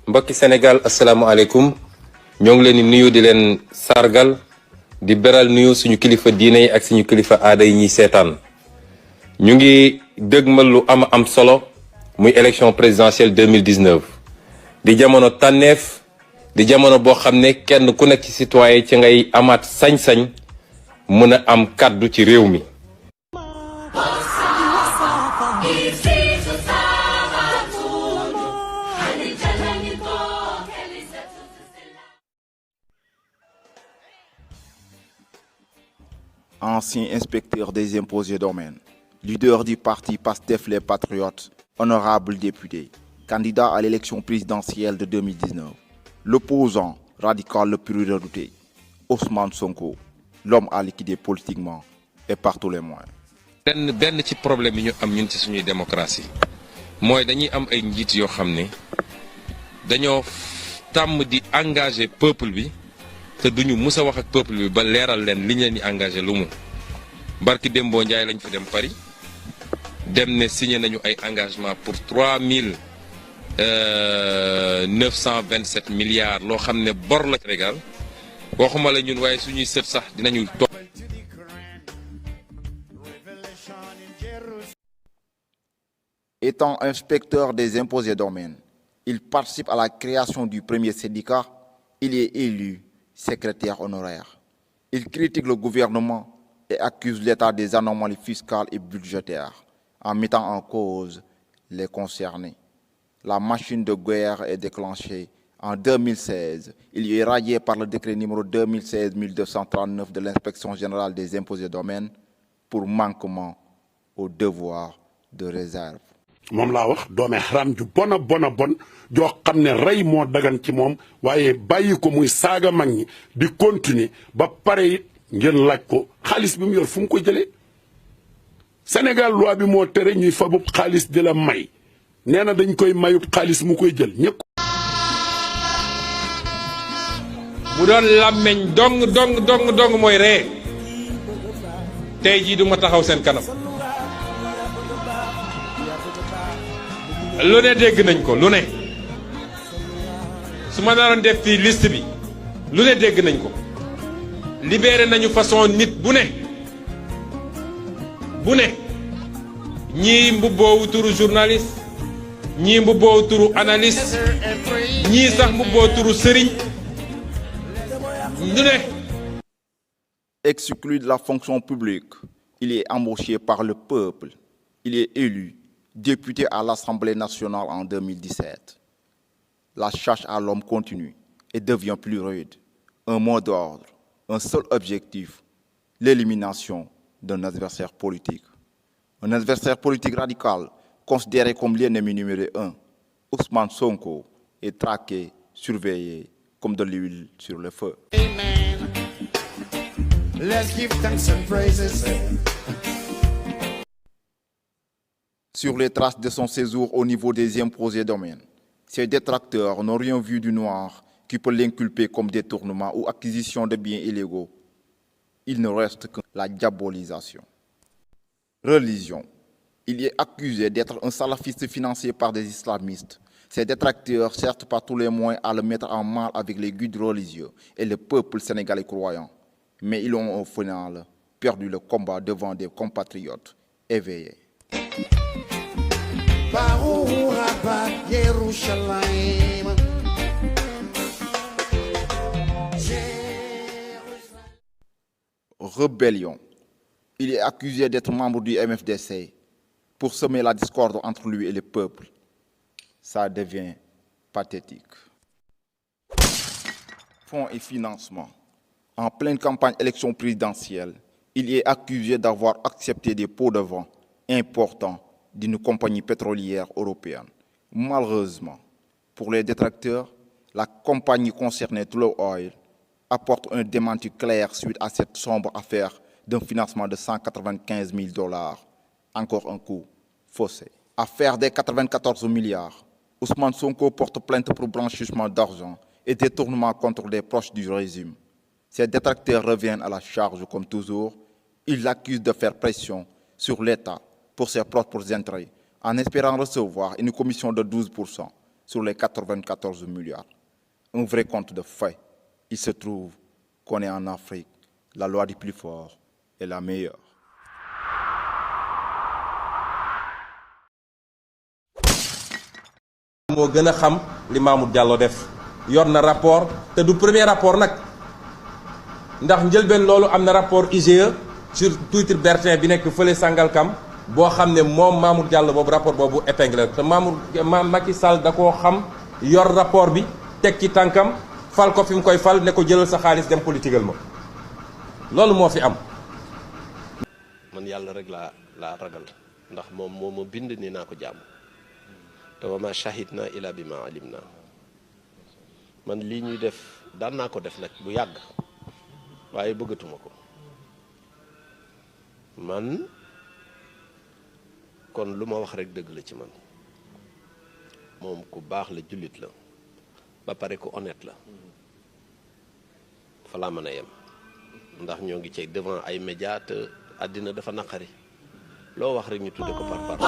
mbokki Sénégal asalaamaaleykum ñoo ngi leen di nuyu di leen sargal di beral nuyu suñu kilifa diine yi ak suñu kilifa aada yi ñuy seetaan ñu ngi dëgmal lu am solo muy élection présidentielle 2019 di jamono tànneef di jamono boo xam ne kenn ku nekk ci citoyen ci ngay amaat sañ-sañ mën a am kàddu ci réew mi. Ancien inspecteur des impôts et domaines, leader du parti PASTEF les Patriotes, honorable député, candidat à l'élection présidentielle de 2019, l'opposant radical le plus redouté, Ousmane Sonko, l'homme à liquider politiquement et par tous les moyens. benn ci problème yi ñu am ñun ci suñuy démocratie mooy dañuy am ay njiit yoo xam ne dañoo tàmm di engagé peuple bi te duñu mus a wax ak peuple bi ba leeral leen li ñu leen di engagé lu mu barki Dembo Ndiaye lañ fi dem Paris dem ne signé nañu ay engagement pour 3927 milliards loo xam ne bor la Sénégal waxuma la ñun waaye suñuy sët sax dinañu toog. Étant inspecteur des impôts et domaines, il participe à la création du premier syndicat. Il est élu secrétaire honoraire. Il critique le gouvernement et accuse l'État des anomalies fiscales et budgétaires en mettant en cause les concernés. La machine de guerre est déclenchée en 2016. Il est radié par le décret numéro 2016-1239 de l'Inspection générale des impôts et domaines pour manquement au devoir de réserve. moom laa wax doome xaram ju bona bon joo xam ne rey moo dagan ci moom waaye bàyyi ko muy saaga mag ñi di continuer ba pare it ngeen laaj ko xaalis bi mu yor fu mu ko jëlee Sénégal loi bi moo tere ñuy fabub xaalis di la may nee na dañ koy mayub xaalis mu koy jël ñëpp. bu doon làmmeñ dong mooy ree tey jii du ma taxaw seen kanam. lu ne dégg nañ ko lu ne su ma naroon def fii liste bi lu ne dégg nañ ko libéré nañu façon nit bu ne ñii mbubboowu turu journaliste ñii mbubboowu turu analyste ñii sax mbubboo turu sëriñ lu ne. Exclu de la fonction publique, il est embauché par le peuple. Il est élu député à l'Assemblée nationale en 2017. La charge à l'homme continue et devient plus rude. Un mot d'ordre, un seul objectif, l'élimination d'un adversaire politique. Un adversaire politique radical, considéré comme l'ennemi numéro 1, Ousmane Sonko, est traqué, surveillé comme de l'huile sur le feu. Amen. Let's give thanks and praises. Sur les traces de son séjour au niveau des impôts et domaines, ses détracteurs n'ont rien vu du noir qui peut l'inculper comme détournement ou acquisition de biens illégaux. Il ne reste que la diabolisation. Religion. Il est accusé d'être un salafiste financé par des islamistes. Ses détracteurs cherchent par tous les moyens à le mettre en mal avec les guides religieux et le peuple sénégalais croyant. Mais ils ont au final perdu le combat devant des compatriotes éveillés. Rébellion. Il est accusé d'être membre du MFDC pour semer la discorde entre lui et le peuple. Ça devient pathétique. Fonds et financement. En pleine campagne élection présidentielle, il est accusé d'avoir accepté des pots de vin importants d'une compagnie pétrolière européenne. Malheureusement, pour les détracteurs, la compagnie concernée Tullow Oil apporte un démenti clair suite à cette sombre affaire d'un financement de 195 000 $. Encore un coup faussé. Affaire des 94 milliards. Ousmane Sonko porte plainte pour blanchissement d'argent et détournement contre les proches du régime. Ses détracteurs reviennent à la charge comme toujours. Ils l'accusent de faire pression sur l'État pour ses propres intérêts, en espérant recevoir une commission de 12% sur les 94 milliards. Un vrai compte de fait. Il se trouve qu'on est en Afrique. La loi du plus fort est la meilleure. moo gën a xam li Mamour Diallo def yor na rapport te du premier rapport nag ndax njëlbeen loolu am na rapport IGE sur Twitter Bertin bi nekk fële Sangalkam boo xam ne moom Mamour Diallo boobu rapport boobu épinglé te Macky Sall da koo xam yor rapport bi teg ci tànkam fal ko fi mu koy fal ne ko jëlal sa xaalis dem politigal ma loolu moo fi am. man yàlla rek laa ragal ndax moom moo ma bind ni naa ko jaamu te wa ma shahidna ila bi ma alim na man lii ñuy def daan naa ko def nag bu yàgg waaye bëggatuma ko man kon lu ma wax rek dëgg la ci man moom ku baax la jullit la ba pare ku honnête la fa laa mën a yem ndax ñoo ngi ci devant ay médias te àddina dafa naqari loo wax rek ñu tudde ko par par